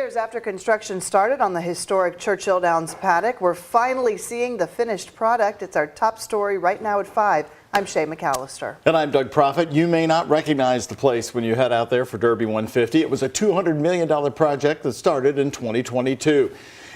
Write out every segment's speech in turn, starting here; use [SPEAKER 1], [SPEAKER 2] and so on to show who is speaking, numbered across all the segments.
[SPEAKER 1] years after construction started on the historic Churchill Downs paddock, we're finally seeing the finished product. It's our top story right now at 5. I'm Shay McAllister.
[SPEAKER 2] And I'm Doug Proffitt. You may not recognize the place when you head out there for Derby 150. It was a $200 million project that started in 2022.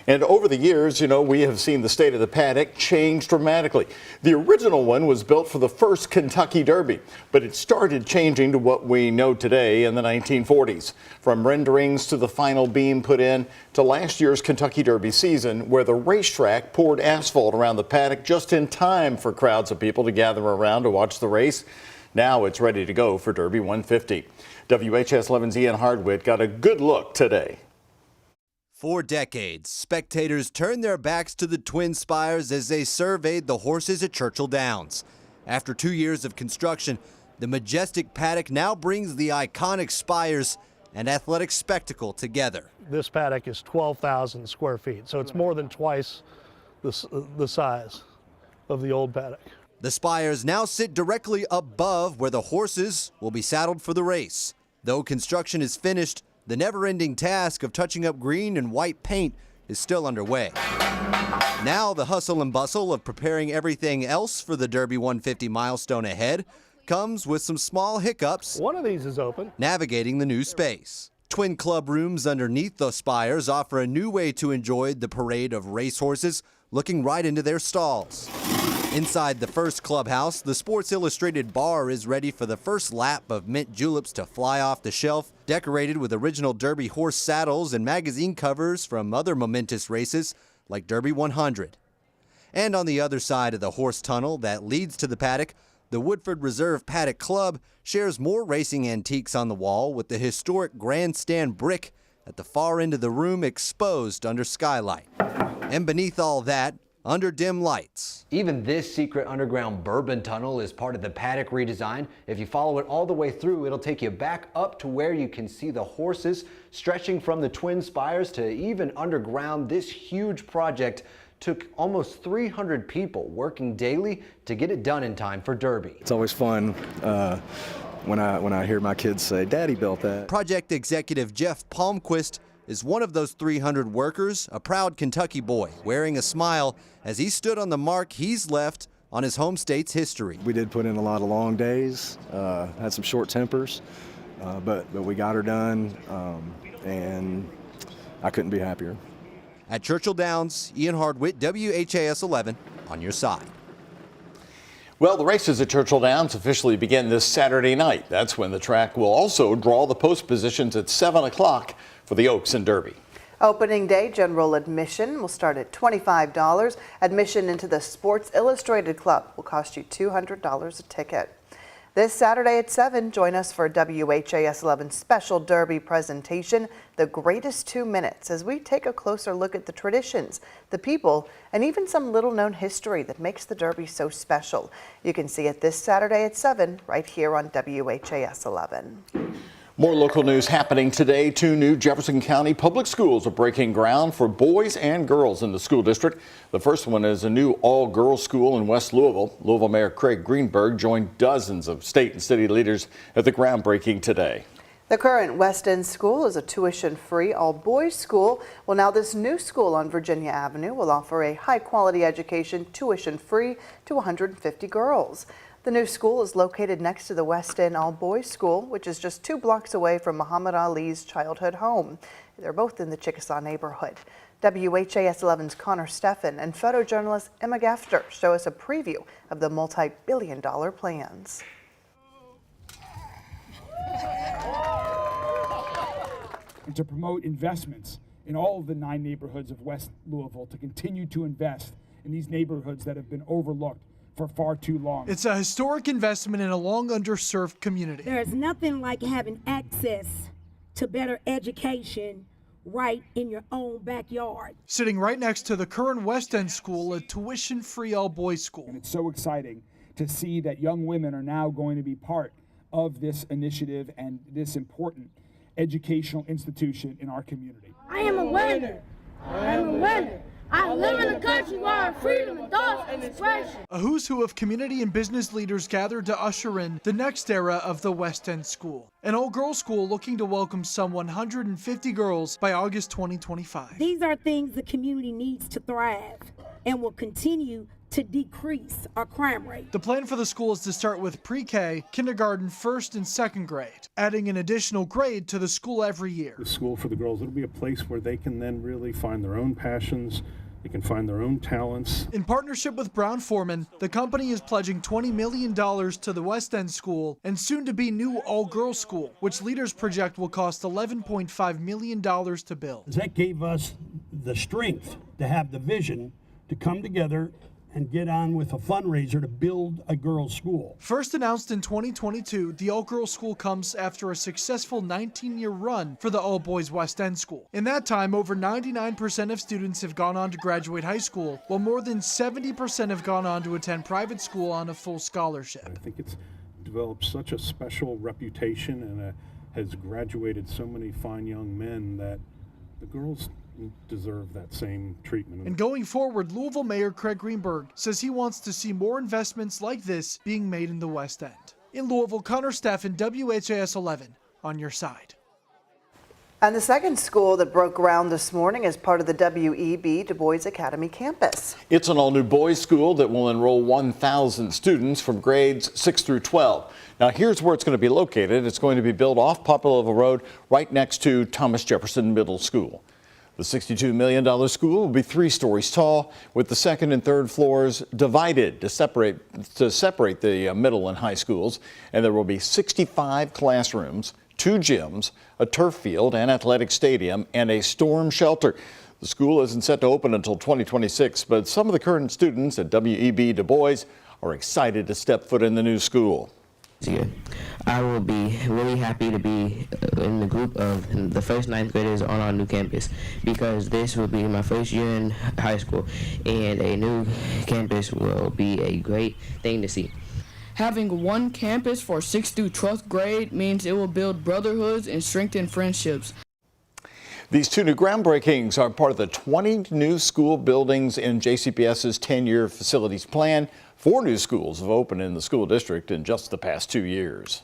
[SPEAKER 2] And over the years, we have seen the state of the paddock change dramatically. The original one was built for the first Kentucky Derby, but it started changing to what we know today in the 1940s. From renderings to the final beam put in to last year's Kentucky Derby season, where the racetrack poured asphalt around the paddock just in time for crowds of people to gather around to watch the race. Now it's ready to go for Derby 150. WHAS11's Ian Hardwitt got a good look today.
[SPEAKER 3] For decades, spectators turned their backs to the twin spires as they surveyed the horses at Churchill Downs. After 2 years of construction, the Majestic paddock now brings the iconic spires and athletic spectacle together.
[SPEAKER 4] This paddock is 12,000 square feet, so it's more than twice the size of the old paddock.
[SPEAKER 3] The spires now sit directly above where the horses will be saddled for the race. Though construction is finished, the never-ending task of touching up green and white paint is still underway. Now the hustle and bustle of preparing everything else for the Derby 150 milestone ahead comes with some small hiccups.
[SPEAKER 4] One of these is open.
[SPEAKER 3] Navigating the new space. Twin club rooms underneath the spires offer a new way to enjoy the parade of racehorses looking right into their stalls. Inside the first clubhouse, the Sports Illustrated bar is ready for the first lap of mint juleps to fly off the shelf, decorated with original Derby horse saddles and magazine covers from other momentous races like Derby 100. And on the other side of the horse tunnel that leads to the paddock, the Woodford Reserve Paddock Club shares more racing antiques on the wall, with the historic grandstand brick at the far end of the room exposed under skylight. And beneath all that, under dim lights.
[SPEAKER 5] Even this secret underground bourbon tunnel is part of the paddock redesign. If you follow it all the way through, it'll take you back up to where you can see the horses stretching from the twin spires to even underground. This huge project took almost 300 people working daily to get it done in time for Derby.
[SPEAKER 6] It's always fun when I hear my kids say, "Daddy built that."
[SPEAKER 3] Project executive Jeff Palmquist is one of those 300 workers, a proud Kentucky boy, wearing a smile as he stood on the mark he's left on his home state's history.
[SPEAKER 6] We did put in a lot of long days, had some short tempers, but we got her done, and I couldn't be happier.
[SPEAKER 3] At Churchill Downs, Ian Hardwitt, WHAS 11, on your side.
[SPEAKER 2] Well, the races at Churchill Downs officially begin this Saturday night. That's when the track will also draw the post positions at 7 o'clock for the Oaks and Derby.
[SPEAKER 1] Opening day general admission will start at $25. Admission into the Sports Illustrated Club will cost you $200 a ticket. This Saturday at 7, join us for a WHAS 11 special Derby presentation, The Greatest 2 Minutes, as we take a closer look at the traditions, the people, and even some little-known history that makes the Derby so special. You can see it this Saturday at 7 right here on WHAS 11.
[SPEAKER 2] More local news happening today. 2 new Jefferson County public schools are breaking ground for boys and girls in the school district. The first one is a new all-girls school in West Louisville. Louisville Mayor Craig Greenberg joined dozens of state and city leaders at the groundbreaking today.
[SPEAKER 1] The current West End school is a tuition-free all-boys school. Well, now this new school on Virginia Avenue will offer a high-quality education tuition-free to 150 girls. The new school is located next to the West End All-Boys School, which is just 2 blocks away from Muhammad Ali's childhood home. They're both in the Chickasaw neighborhood. WHAS 11's Connor Steffen and photojournalist Emma Gafter show us a preview of the multi-billion-dollar plans.
[SPEAKER 7] And to promote investments in all of the 9 neighborhoods of West Louisville, to continue to invest in these neighborhoods that have been overlooked for far too long.
[SPEAKER 8] It's a historic investment in a long underserved community.
[SPEAKER 9] There's nothing like having access to better education right in your own backyard.
[SPEAKER 8] Sitting right next to the current West End School, a tuition-free all-boys school.
[SPEAKER 7] And it's so exciting to see that young women are now going to be part of this initiative and this important educational institution in our community.
[SPEAKER 10] I am a winner. I am a winner. I live in a country where our freedom of thought and expression.
[SPEAKER 8] A who's who of community and business leaders gathered to usher in the next era of the West End School. An all-girls school looking to welcome some 150 girls by August 2025.
[SPEAKER 9] These are things the community needs to thrive and will continue to decrease our crime rate.
[SPEAKER 8] The plan for the school is to start with pre-K, kindergarten, first and second grade, adding an additional grade to the school every year.
[SPEAKER 11] The school for the girls, it'll be a place where they can then really find their own passions, they can find their own talents.
[SPEAKER 8] In partnership with Brown Forman, the company is pledging $20 million to the West End School and soon-to-be new all-girls school, which leaders project will cost $11.5 million to build.
[SPEAKER 12] That gave us the strength to have the vision to come together and get on with a fundraiser to build a girls' school.
[SPEAKER 8] First announced in 2022, the all-girls school comes after a successful 19-year run for the all-boys West End School. In that time, over 99% of students have gone on to graduate high school, while more than 70% have gone on to attend private school on a full scholarship.
[SPEAKER 11] I think it's developed such a special reputation and has graduated so many fine young men that the girls deserve that same treatment.
[SPEAKER 8] And going forward, Louisville Mayor Craig Greenberg says he wants to see more investments like this being made in the West End. In Louisville, Connor Steffen, WHAS11, on your side.
[SPEAKER 1] And the second school that broke ground this morning is part of the WEB Du Bois Academy campus.
[SPEAKER 2] It's an all-new boys' school that will enroll 1,000 students from grades 6 through 12. Now, here's where it's going to be located. It's going to be built off Poplar Road right next to Thomas Jefferson Middle School. The $62 million school will be 3 stories tall, with the second and third floors divided to separate the middle and high schools. And there will be 65 classrooms, 2 gyms, a turf field and athletic stadium, and a storm shelter. The school isn't set to open until 2026, but some of the current students at WEB Du Bois are excited to step foot in the new school.
[SPEAKER 13] I will be really happy to be in the group of the first 9th graders on our new campus, because this will be my first year in high school, and a new campus will be a great thing to see.
[SPEAKER 14] Having one campus for 6th through 12th grade means it will build brotherhoods and strengthen friendships.
[SPEAKER 2] These 2 new groundbreakings are part of the 20 new school buildings in JCPS's 10-year facilities plan. 4 new schools have opened in the school district in just the past 2 years.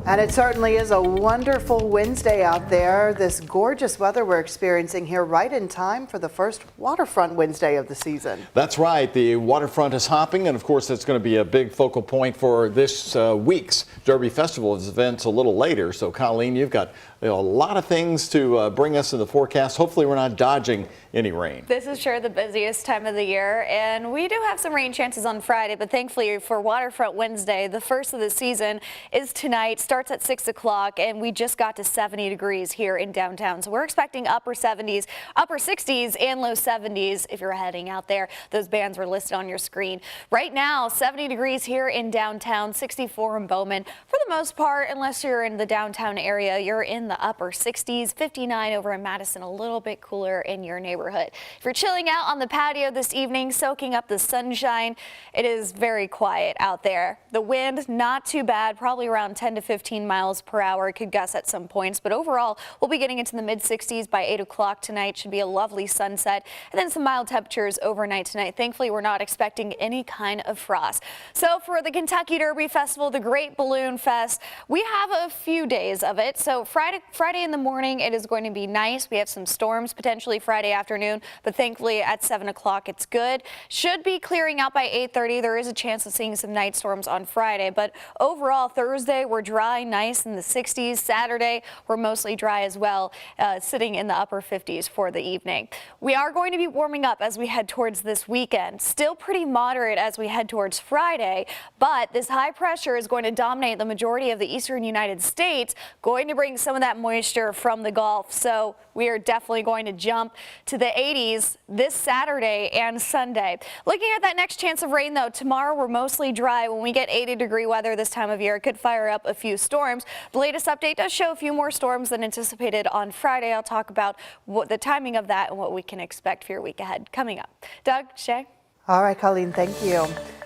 [SPEAKER 1] And it certainly is a wonderful Wednesday out there. This gorgeous weather we're experiencing here right in time for the first waterfront Wednesday of the season.
[SPEAKER 2] That's right. The waterfront is hopping, and of course that's going to be a big focal point for this week's Derby Festival events a little later. So Colleen, you've got a lot of things to bring us in the forecast. Hopefully we're not dodging any rain.
[SPEAKER 15] This is sure the busiest time of the year, and we do have some rain chances on Friday, but thankfully for Waterfront Wednesday, the first of the season is tonight, starts at 6 o'clock, and we just got to 70 degrees here in downtown. So we're expecting upper 70s, upper 60s, and low 70s if you're heading out there. Those bands were listed on your screen. Right now, 70 degrees here in downtown, 64 in Bowman. For the most part, unless you're in the downtown area, you're in the upper 60s, 59 over in Madison, a little bit cooler in your neighborhood. If you're chilling out on the patio this evening, soaking up the sunshine, it is very quiet out there. The wind, not too bad, probably around 10 to 15 miles per hour. It could gust at some points, but overall, we'll be getting into the mid 60s by 8 o'clock tonight. Should be a lovely sunset, and then some mild temperatures overnight tonight. Thankfully, we're not expecting any kind of frost. So for the Kentucky Derby Festival, the Great Balloon Fest, we have a few days of it. So Friday in the morning, it is going to be nice. We have some storms potentially Friday afternoon, but thankfully at 7 o'clock, it's good. Should be clearing out by 8:30. There is a chance of seeing some night storms on Friday, but overall Thursday, we're dry, nice in the 60s. Saturday, we're mostly dry as well, sitting in the upper 50s for the evening. We are going to be warming up as we head towards this weekend. Still pretty moderate as we head towards Friday, but this high pressure is going to dominate the majority of the eastern United States, going to bring some of that moisture from the Gulf. So we are definitely going to jump to the 80s this Saturday and Sunday. Looking at that next chance of rain, though, tomorrow we're mostly dry. When we get 80-degree weather this time of year, it could fire up a few storms. The latest update does show a few more storms than anticipated on Friday. I'll talk about the timing of that and what we can expect for your week ahead coming up. Doug, Shay?
[SPEAKER 1] All right, Colleen, thank you.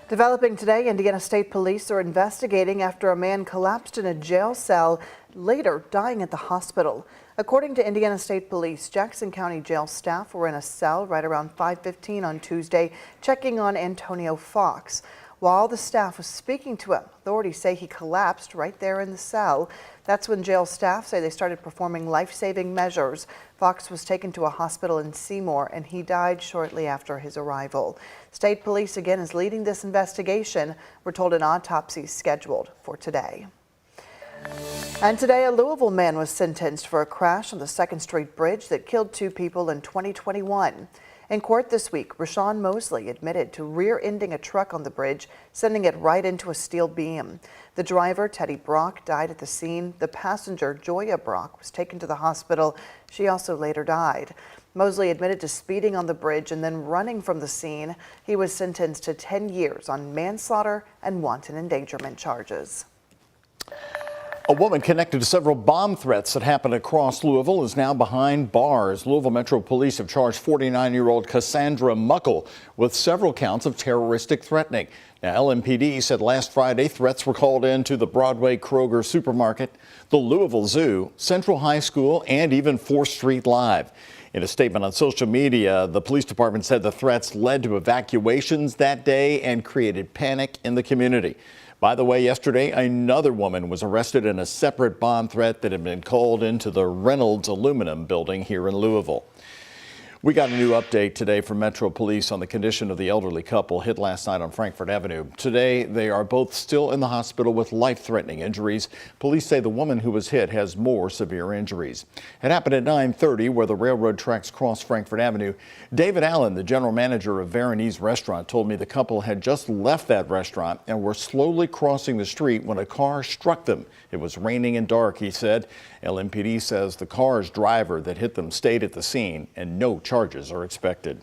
[SPEAKER 1] Developing today, Indiana State Police are investigating after a man collapsed in a jail cell, later dying at the hospital. According to Indiana State Police, Jackson County Jail staff were in a cell right around 5:15 on Tuesday, checking on Antonio Fox. While the staff was speaking to him, authorities say he collapsed right there in the cell. That's when jail staff say they started performing life-saving measures. Fox was taken to a hospital in Seymour, and he died shortly after his arrival. State police again is leading this investigation. We're told an autopsy is scheduled for today. And today, a Louisville man was sentenced for a crash on the 2nd Street Bridge that killed 2 people in 2021. In court this week, Rashawn Mosley admitted to rear-ending a truck on the bridge, sending it right into a steel beam. The driver, Teddy Brock, died at the scene. The passenger, Joya Brock, was taken to the hospital. She also later died. Mosley admitted to speeding on the bridge and then running from the scene. He was sentenced to 10 years on manslaughter and wanton endangerment charges.
[SPEAKER 2] A woman connected to several bomb threats that happened across Louisville is now behind bars. Louisville Metro Police have charged 49-year-old Cassandra Muckle with several counts of terroristic threatening. Now, LMPD said last Friday threats were called in to the Broadway Kroger supermarket, the Louisville Zoo, Central High School, and even 4th Street Live. In a statement on social media, the police department said the threats led to evacuations that day and created panic in the community. By the way, yesterday, another woman was arrested in a separate bomb threat that had been called into the Reynolds aluminum building here in Louisville. We got a new update today from Metro Police on the condition of the elderly couple hit last night on Frankfort Avenue. Today, they are both still in the hospital with life-threatening injuries. Police say the woman who was hit has more severe injuries. It happened at 9:30 where the railroad tracks cross Frankfort Avenue. David Allen, the general manager of Veronese Restaurant, told me the couple had just left that restaurant and were slowly crossing the street when a car struck them. It was raining and dark, he said. LMPD says the car's driver that hit them stayed at the scene and no charges are expected.